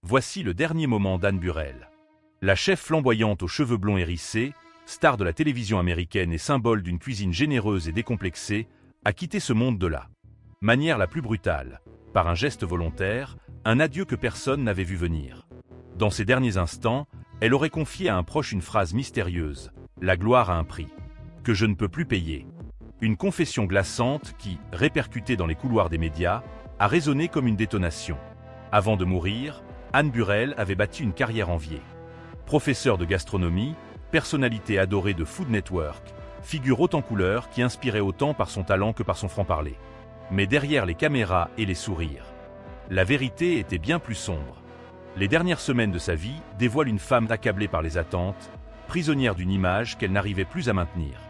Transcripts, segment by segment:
voici le dernier moment d'Anne Burrell. La chef flamboyante aux cheveux blonds hérissés, star de la télévision américaine et symbole d'une cuisine généreuse et décomplexée, a quitté ce monde de la manière la plus brutale, par un geste volontaire, un adieu que personne n'avait vu venir. Dans ces derniers instants, elle aurait confié à un proche une phrase mystérieuse, « La gloire a un prix, que je ne peux plus payer ». Une confession glaçante qui, répercutée dans les couloirs des médias, a résonné comme une détonation. Avant de mourir, Anne Burrell avait bâti une carrière enviée. Professeure de gastronomie, personnalité adorée de Food Network, figure haute en couleur qui inspirait autant par son talent que par son franc-parler. Mais derrière les caméras et les sourires, la vérité était bien plus sombre. Les dernières semaines de sa vie dévoilent une femme accablée par les attentes, prisonnière d'une image qu'elle n'arrivait plus à maintenir.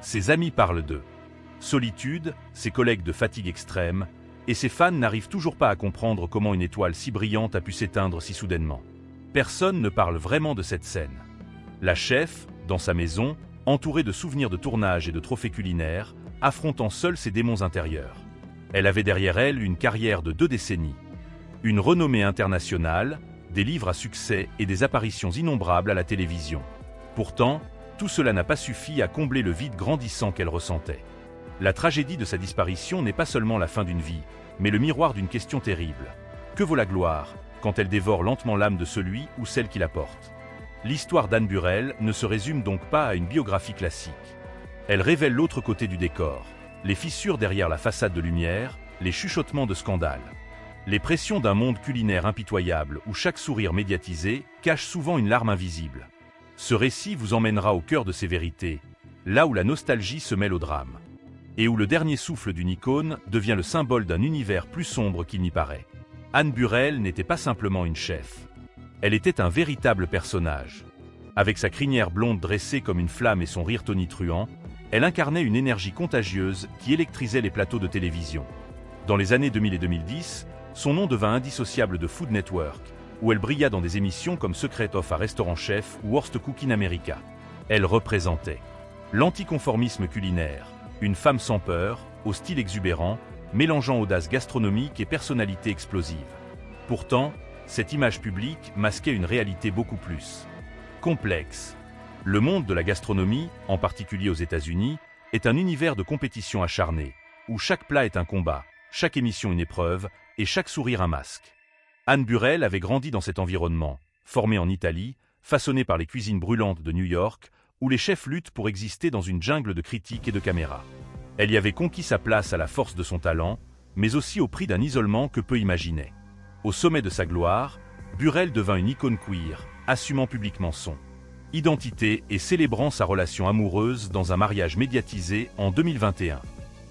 Ses amis parlent d'eux. Solitude, ses collègues de fatigue extrême, et ses fans n'arrivent toujours pas à comprendre comment une étoile si brillante a pu s'éteindre si soudainement. Personne ne parle vraiment de cette scène. La chef, dans sa maison, entourée de souvenirs de tournage et de trophées culinaires, affrontant seule ses démons intérieurs. Elle avait derrière elle une carrière de 2 décennies. Une renommée internationale, des livres à succès et des apparitions innombrables à la télévision. Pourtant, tout cela n'a pas suffi à combler le vide grandissant qu'elle ressentait. La tragédie de sa disparition n'est pas seulement la fin d'une vie, mais le miroir d'une question terrible. Que vaut la gloire, quand elle dévore lentement l'âme de celui ou celle qui la porte? L'histoire d'Anne Burrell ne se résume donc pas à une biographie classique. Elle révèle l'autre côté du décor, les fissures derrière la façade de lumière, les chuchotements de scandale. Les pressions d'un monde culinaire impitoyable où chaque sourire médiatisé cache souvent une larme invisible. Ce récit vous emmènera au cœur de ces vérités, là où la nostalgie se mêle au drame. Et où le dernier souffle d'une icône devient le symbole d'un univers plus sombre qu'il n'y paraît. Anne Burrell n'était pas simplement une chef. Elle était un véritable personnage. Avec sa crinière blonde dressée comme une flamme et son rire tonitruant, elle incarnait une énergie contagieuse qui électrisait les plateaux de télévision. Dans les années 2000 et 2010, son nom devint indissociable de Food Network, où elle brilla dans des émissions comme Secret of a Restaurant Chef ou Worst Cook in America. Elle représentait l'anticonformisme culinaire, une femme sans peur, au style exubérant, mélangeant audace gastronomique et personnalité explosive. Pourtant, cette image publique masquait une réalité beaucoup plus complexe. Le monde de la gastronomie, en particulier aux États-Unis, est un univers de compétition acharnée, où chaque plat est un combat, chaque émission une épreuve, et chaque sourire un masque. Anne Burrell avait grandi dans cet environnement, formée en Italie, façonnée par les cuisines brûlantes de New York, où les chefs luttent pour exister dans une jungle de critiques et de caméras. Elle y avait conquis sa place à la force de son talent, mais aussi au prix d'un isolement que peu imaginaient. Au sommet de sa gloire, Burrell devint une icône queer, assumant publiquement son identité et célébrant sa relation amoureuse dans un mariage médiatisé en 2021.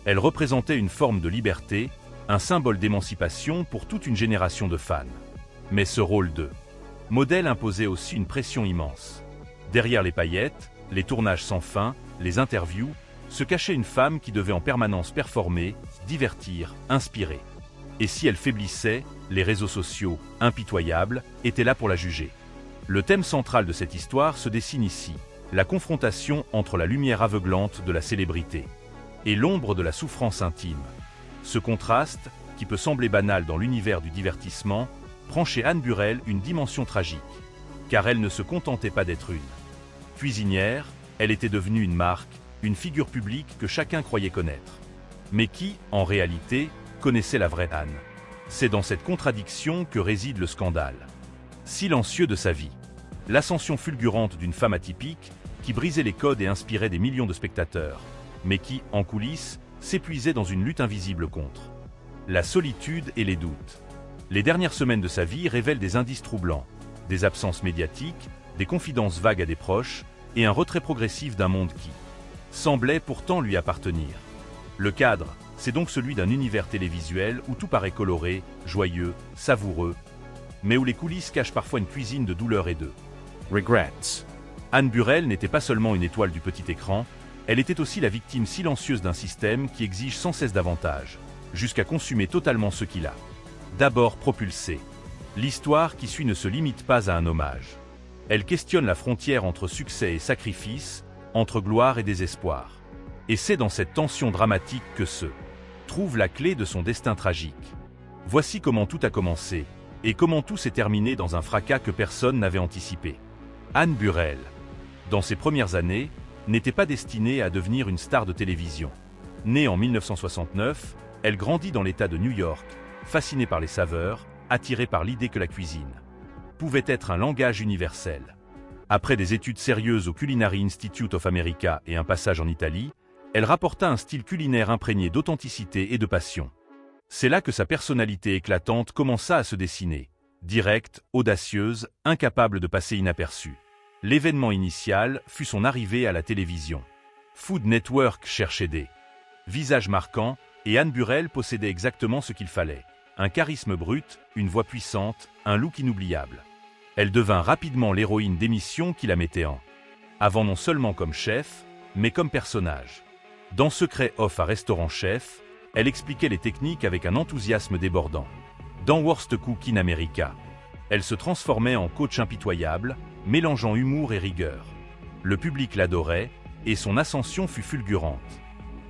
Elle représentait une forme de liberté, un symbole d'émancipation pour toute une génération de fans. Mais ce rôle de modèle imposait aussi une pression immense. Derrière les paillettes, les tournages sans fin, les interviews, se cachait une femme qui devait en permanence performer, divertir, inspirer. Et si elle faiblissait, les réseaux sociaux, impitoyables, étaient là pour la juger. Le thème central de cette histoire se dessine ici, la confrontation entre la lumière aveuglante de la célébrité et l'ombre de la souffrance intime. Ce contraste, qui peut sembler banal dans l'univers du divertissement, prend chez Anne Burrell une dimension tragique, car elle ne se contentait pas d'être une cuisinière, elle était devenue une marque, une figure publique que chacun croyait connaître. Mais qui, en réalité, connaissait la vraie Anne? C'est dans cette contradiction que réside le scandale silencieux de sa vie. L'ascension fulgurante d'une femme atypique qui brisait les codes et inspirait des millions de spectateurs, mais qui, en coulisses, s'épuisait dans une lutte invisible contre la solitude et les doutes. Les dernières semaines de sa vie révèlent des indices troublants, des absences médiatiques, des confidences vagues à des proches et un retrait progressif d'un monde qui semblait pourtant lui appartenir. Le cadre, c'est donc celui d'un univers télévisuel où tout paraît coloré, joyeux, savoureux, mais où les coulisses cachent parfois une cuisine de douleur et de regrets. Anne Burrell n'était pas seulement une étoile du petit écran, elle était aussi la victime silencieuse d'un système qui exige sans cesse davantage, jusqu'à consumer totalement ce qu'il a d'abord propulsé. L'histoire qui suit ne se limite pas à un hommage. Elle questionne la frontière entre succès et sacrifice, entre gloire et désespoir. Et c'est dans cette tension dramatique que se trouve la clé de son destin tragique. Voici comment tout a commencé. Et comment tout s'est terminé dans un fracas que personne n'avait anticipé. Anne Burrell, dans ses premières années, n'était pas destinée à devenir une star de télévision. Née en 1969, elle grandit dans l'État de New York, fascinée par les saveurs, attirée par l'idée que la cuisine pouvait être un langage universel. Après des études sérieuses au Culinary Institute of America et un passage en Italie, elle rapporta un style culinaire imprégné d'authenticité et de passion. C'est là que sa personnalité éclatante commença à se dessiner. Directe, audacieuse, incapable de passer inaperçue. L'événement initial fut son arrivée à la télévision. Food Network cherchait des visages marquants, et Anne Burrell possédait exactement ce qu'il fallait. Un charisme brut, une voix puissante, un look inoubliable. Elle devint rapidement l'héroïne d'émissions qui la mettaient en avant non seulement comme chef, mais comme personnage. Dans Secret Off à Restaurant Chef, elle expliquait les techniques avec un enthousiasme débordant. Dans Worst Cook in America, elle se transformait en coach impitoyable, mélangeant humour et rigueur. Le public l'adorait, et son ascension fut fulgurante.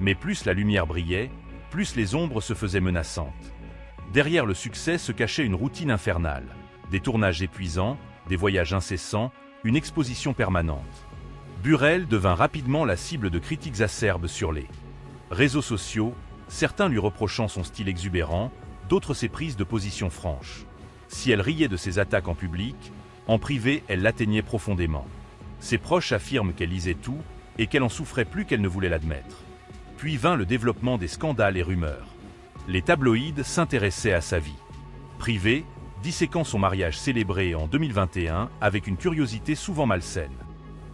Mais plus la lumière brillait, plus les ombres se faisaient menaçantes. Derrière le succès se cachait une routine infernale. Des tournages épuisants, des voyages incessants, une exposition permanente. Burrell devint rapidement la cible de critiques acerbes sur les réseaux sociaux, certains lui reprochant son style exubérant, d'autres ses prises de position franches. Si elle riait de ses attaques en public, en privé elle l'atteignait profondément. Ses proches affirment qu'elle lisait tout et qu'elle en souffrait plus qu'elle ne voulait l'admettre. Puis vint le développement des scandales et rumeurs. Les tabloïds s'intéressaient à sa vie privée, disséquant son mariage célébré en 2021 avec une curiosité souvent malsaine.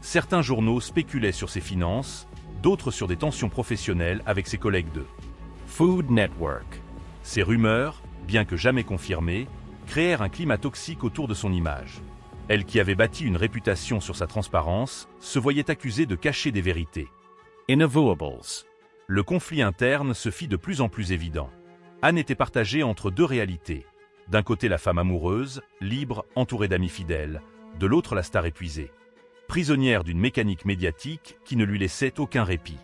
Certains journaux spéculaient sur ses finances, d'autres sur des tensions professionnelles avec ses collègues de Food Network. Ces rumeurs, bien que jamais confirmées, créèrent un climat toxique autour de son image. Elle qui avait bâti une réputation sur sa transparence, se voyait accusée de cacher des vérités inavouables. Le conflit interne se fit de plus en plus évident. Anne était partagée entre deux réalités. D'un côté la femme amoureuse, libre, entourée d'amis fidèles, de l'autre la star épuisée. Prisonnière d'une mécanique médiatique qui ne lui laissait aucun répit.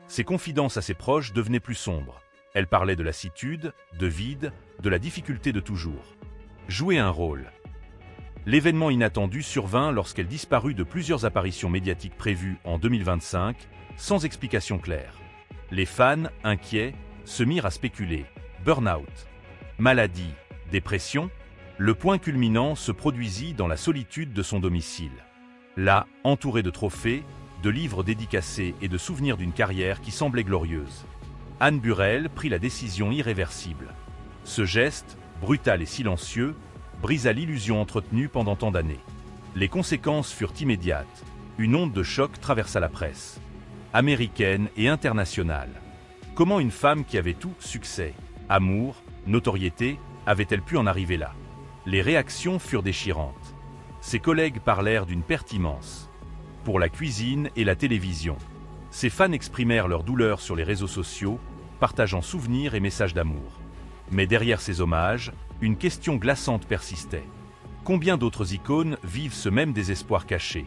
Ses confidences à ses proches devenaient plus sombres. Elle parlait de lassitude, de vide, de la difficulté de toujours jouer un rôle. L'événement inattendu survint lorsqu'elle disparut de plusieurs apparitions médiatiques prévues en 2025, sans explication claire. Les fans, inquiets, se mirent à spéculer. Burn-out, maladie, dépression. Le point culminant se produisit dans la solitude de son domicile. Là, entourée de trophées, de livres dédicacés et de souvenirs d'une carrière qui semblait glorieuse, Anne Burrell prit la décision irréversible. Ce geste, brutal et silencieux, brisa l'illusion entretenue pendant tant d'années. Les conséquences furent immédiates. Une onde de choc traversa la presse, américaine et internationale. Comment une femme qui avait tout, succès, amour, notoriété, avait-elle pu en arriver là? Les réactions furent déchirantes. Ses collègues parlèrent d'une perte immense. Pour la cuisine et la télévision. Ses fans exprimèrent leur douleur sur les réseaux sociaux, partageant souvenirs et messages d'amour. Mais derrière ces hommages, une question glaçante persistait. Combien d'autres icônes vivent ce même désespoir caché?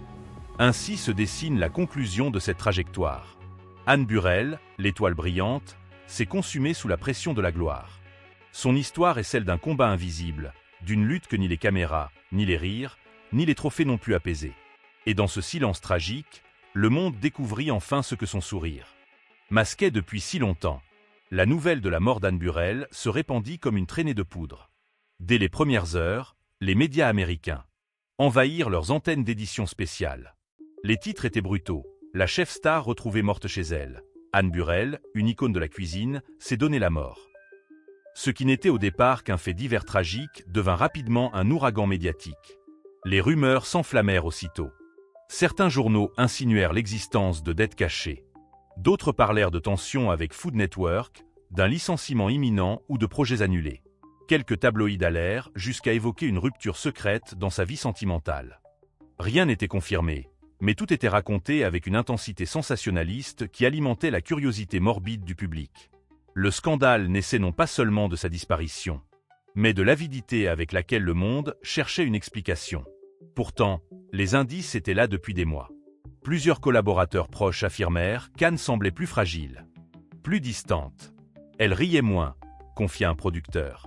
Ainsi se dessine la conclusion de cette trajectoire. Anne Burrell, l'étoile brillante, s'est consumée sous la pression de la gloire. Son histoire est celle d'un combat invisible, d'une lutte que ni les caméras, ni les rires, ni les trophées n'ont pu apaiser. Et dans ce silence tragique, le monde découvrit enfin ce que son sourire masquait depuis si longtemps. La nouvelle de la mort d'Anne Burrell se répandit comme une traînée de poudre. Dès les premières heures, les médias américains envahirent leurs antennes d'édition spéciales. Les titres étaient brutaux. La chef star retrouvée morte chez elle. Anne Burrell, une icône de la cuisine, s'est donné la mort. Ce qui n'était au départ qu'un fait divers tragique devint rapidement un ouragan médiatique. Les rumeurs s'enflammèrent aussitôt. Certains journaux insinuèrent l'existence de dettes cachées. D'autres parlèrent de tensions avec Food Network, d'un licenciement imminent ou de projets annulés. Quelques tabloïds allèrent jusqu'à évoquer une rupture secrète dans sa vie sentimentale. Rien n'était confirmé, mais tout était raconté avec une intensité sensationnaliste qui alimentait la curiosité morbide du public. Le scandale naissait non pas seulement de sa disparition, mais de l'avidité avec laquelle le monde cherchait une explication. Pourtant, les indices étaient là depuis des mois. Plusieurs collaborateurs proches affirmèrent qu'Anne semblait plus fragile, plus distante. Elle riait moins, confia un producteur.